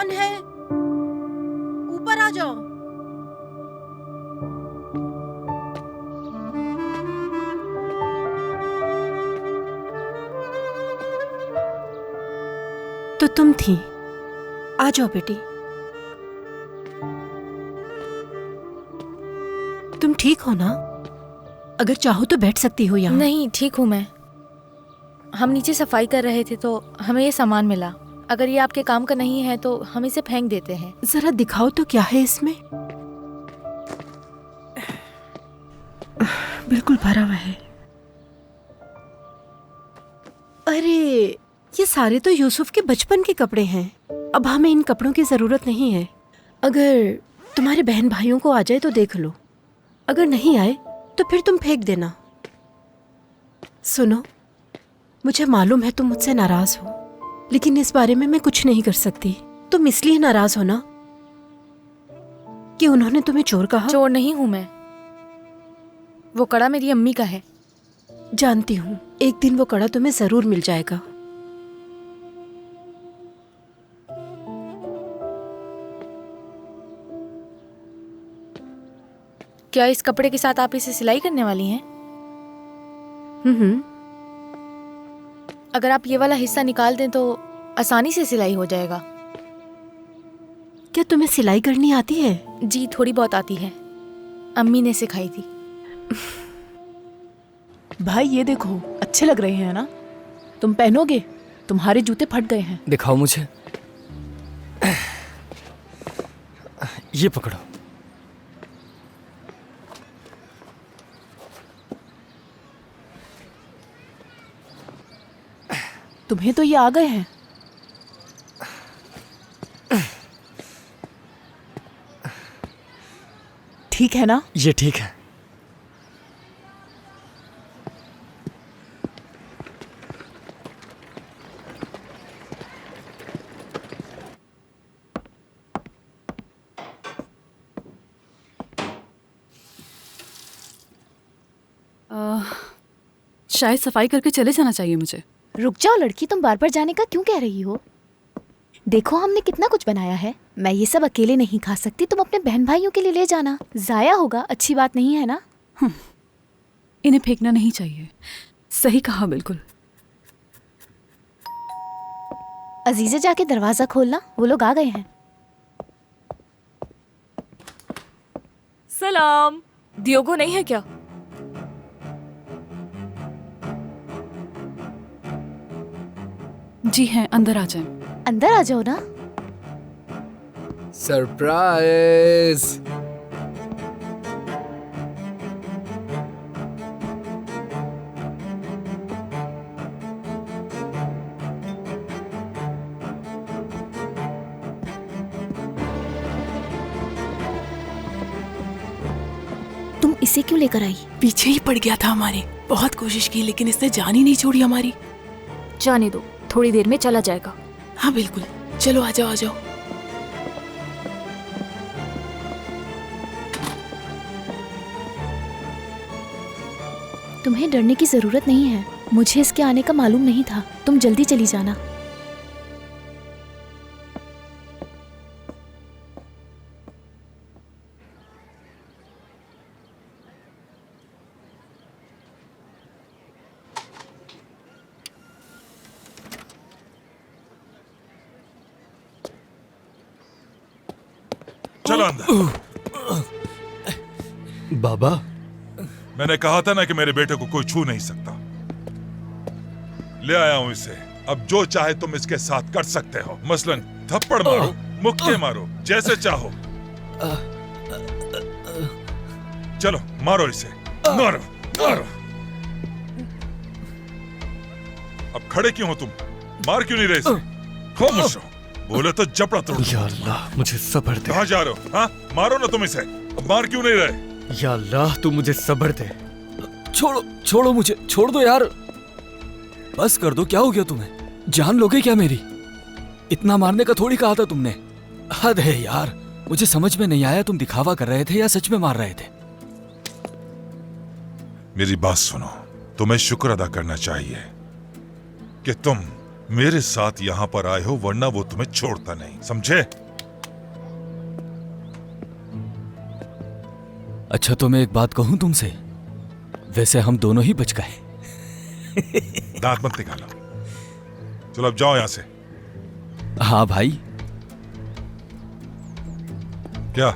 कौन है? ऊपर आ जाओ। तो तुम थी। आ जाओ बेटी। तुम ठीक हो ना? अगर चाहो तो बैठ सकती हो यहाँ। नहीं, ठीक हूँ मैं। हम नीचे सफाई कर रहे थे तो हमें ये सामान मिला। अगर ये आपके काम का नहीं है तो हम इसे फेंक देते हैं। जरा दिखाओ तो क्या है इसमें। बिल्कुल भरा हुआ है। अरे, ये सारे तो यूसुफ के बचपन के कपड़े हैं। अब हमें इन कपड़ों की जरूरत नहीं है। अगर तुम्हारे बहन भाइयों को आ जाए तो देख लो, अगर नहीं आए तो फिर तुम फेंक देना। सुनो, मुझे मालूम है तुम मुझसे नाराज हो, लेकिन इस बारे में मैं कुछ नहीं कर सकती। तुम इसलिए नाराज हो ना कि उन्होंने तुम्हें चोर कहा। चोर नहीं हूँ मैं। वो कड़ा मेरी अम्मी का है। जानती हूँ, एक दिन वो कड़ा तुम्हें जरूर मिल जाएगा। क्या इस कपड़े के साथ आप इसे सिलाई करने वाली हैं? अगर आप ये वाला हिस्सा निकाल दें तो आसानी से सिलाई हो जाएगा। क्या तुम्हें सिलाई करनी आती है? जी, थोड़ी बहुत आती है। अम्मी ने सिखाई थी। भाई ये देखो, अच्छे लग रहे हैं ना? तुम पहनोगे? तुम्हारे जूते फट गए हैं। दिखाओ मुझे। ये पकड़ो। तुम्हें तो ये आ गए हैं। ठीक है ना? ये ठीक है। शायद सफाई करके चले जाना चाहिए मुझे। रुक जाओ लड़की, तुम बार बार जाने का क्यों कह रही हो? देखो हमने कितना कुछ बनाया है। मैं ये सब अकेले नहीं खा सकती, तुम अपने बहन भाइयों के लिए ले जाना। जाया होगा, अच्छी बात नहीं है ना? इन्हें फेंकना नहीं चाहिए। सही कहा, बिल्कुल। अजीजा, जाके दरवाजा खोलना, वो लोग आ गए हैं। सलाम। दियोगो नहीं है क्या? जी हैं, अंदर आ जाएं। अंदर आ जाओ ना। सरप्राइज। तुम इसे क्यों लेकर आई? पीछे ही पड़ गया था हमारे। बहुत कोशिश की लेकिन इसने जान ही नहीं छोड़ी हमारी। जाने दो, थोड़ी देर में चला जाएगा। हाँ बिल्कुल, चलो आ जाओ आ जाओ। तुम्हें डरने की जरूरत नहीं है। मुझे इसके आने का मालूम नहीं था। तुम जल्दी चली जाना। चलो अंदर। बाबा, मैंने कहा था ना कि मेरे बेटे को कोई छू नहीं सकता। ले आया हूं इसे। अब जो चाहे तुम इसके साथ कर सकते हो। मसलन थप्पड़ मारो, मुक्के मारो, जैसे चाहो। चलो मारो इसे, मारो मारो। अब खड़े क्यों हो तुम? मार क्यों नहीं रहे इसे? खामोश रहो, बोले तो जबड़ा तोड़। या अल्लाह, मुझे सब्र दे। कहाँ जा रहे हो? हाँ, मारो ना तुम इसे। अब मार क्यों नहीं रहे? या अल्लाह, तू मुझे सब्र दे। छोड़ो छोड़ो मुझे, छोड़ दो यार। बस कर दो, क्या हो गया तुम्हें? जान लोगे क्या मेरी? इतना मारने का थोड़ी कहा था तुमने। हद है यार। मुझे समझ में नहीं आया तुम दिखावा कर रहे थे या सच में मार रहे थे। मेरी बात सुनो, तुम्हें शुक्र अदा करना चाहिए कि तुम मेरे साथ यहाँ पर आए हो, वरना वो तुम्हें छोड़ता नहीं, समझे? अच्छा तो मैं एक बात कहूं तुमसे, वैसे हम दोनों ही बच गए। दांत मत निकालो। चलो अब जाओ यहाँ से। हाँ भाई, क्या?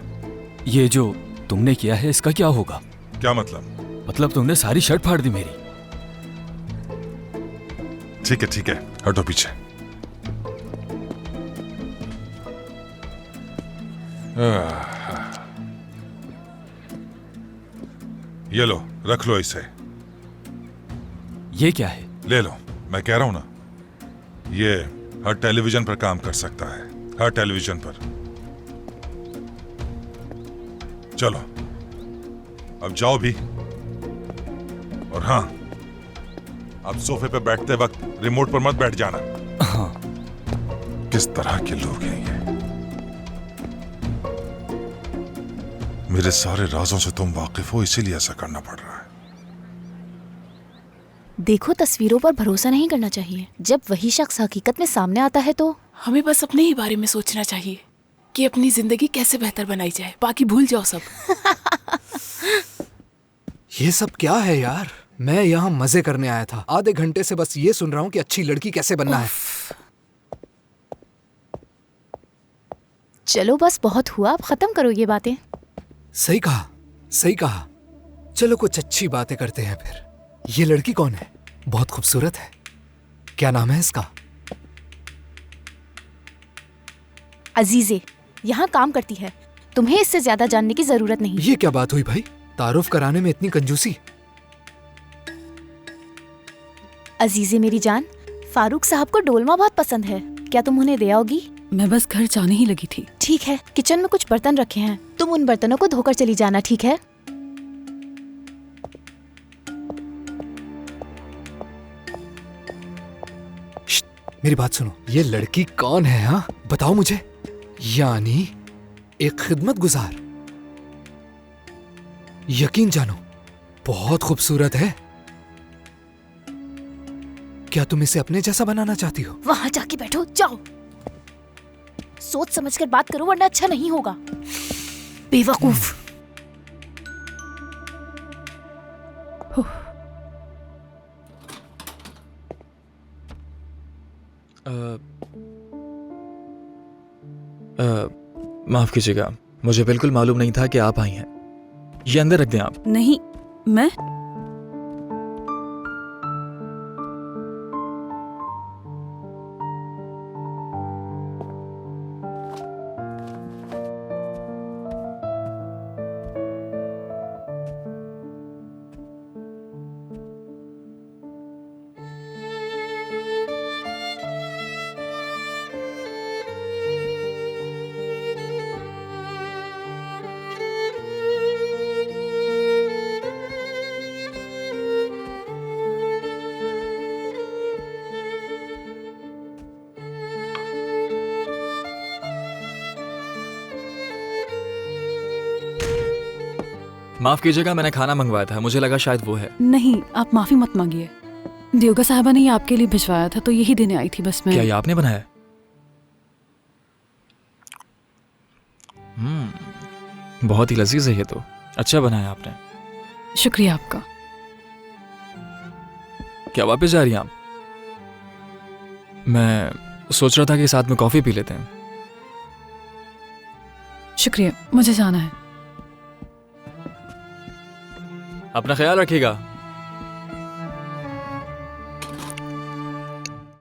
ये जो तुमने किया है इसका क्या होगा? क्या मतलब? मतलब तुमने सारी शर्ट फाड़ दी मेरी। ठीक है, हटो पीछे। ये लो, रख लो इसे। ये क्या है? ले लो, मैं कह रहा हूं ना, ये हर टेलीविजन पर काम कर सकता है, हर टेलीविजन पर। चलो अब जाओ भी। और हाँ, अब सोफे पे बैठते वक्त रिमोट पर मत बैठ जाना। हाँ। किस तरह के लोग हैं ये? मेरे सारे राजों से तुम वाकिफ हो, इसीलिए ऐसा करना पड़ रहा है। देखो, तस्वीरों पर भरोसा नहीं करना चाहिए। जब वही शख्स हकीकत में सामने आता है तो हमें बस अपने ही बारे में सोचना चाहिए कि अपनी जिंदगी कैसे बेहतर बनाई जाए, बाकी भूल जाओ सब। ये सब क्या है यार? मैं यहाँ मजे करने आया था, आधे घंटे से बस ये सुन रहा हूँ कि अच्छी लड़की कैसे बनना है। चलो बस बहुत हुआ, अब खत्म करो ये बातें। सही कहा, सही कहा। चलो कुछ अच्छी बातें करते हैं फिर। ये लड़की कौन है? बहुत खूबसूरत है। क्या नाम है इसका? अजीजे, यहाँ काम करती है। तुम्हें इससे ज्यादा जानने की जरूरत नहीं। ये क्या बात हुई भाई? तारुफ कराने में इतनी कंजूसी। अजीजे मेरी जान, फारूक साहब को डोलमा बहुत पसंद है। क्या तुम उन्हें दे आओगी? मैं बस घर जाने ही लगी थी। ठीक है, किचन में कुछ बर्तन रखे हैं, तुम उन बर्तनों को धोकर चली जाना, ठीक है? मेरी बात सुनो, ये लड़की कौन है? हाँ बताओ मुझे। यानी एक खिदमत गुजार। यकीन जानो बहुत खूबसूरत है। क्या तुम इसे अपने जैसा बनाना चाहती हो? वहां जाके बैठो, जाओ। सोच समझकर बात करो वरना अच्छा नहीं होगा। बेवकूफ। माफ कीजिएगा, मुझे बिल्कुल मालूम नहीं था कि आप आई हैं। ये अंदर रख दें आप। नहीं, मैं माफ कीजिएगा, मैंने खाना मंगवाया था, मुझे लगा शायद वो है। नहीं, आप माफी मत मांगिए। दियोगा साहबा ने ये आपके लिए भिजवाया था तो यही देने आई थी बस मैं। क्या ये आपने बनाया? बहुत ही लजीज है ये तो। अच्छा बनाया आपने। शुक्रिया आपका। क्या वापस जा रही हैं आप? मैं सोच रहा था कि साथ में कॉफी पी लेते हैं। शुक्रिया, मुझे जाना है। अपना ख्याल रखिएगा।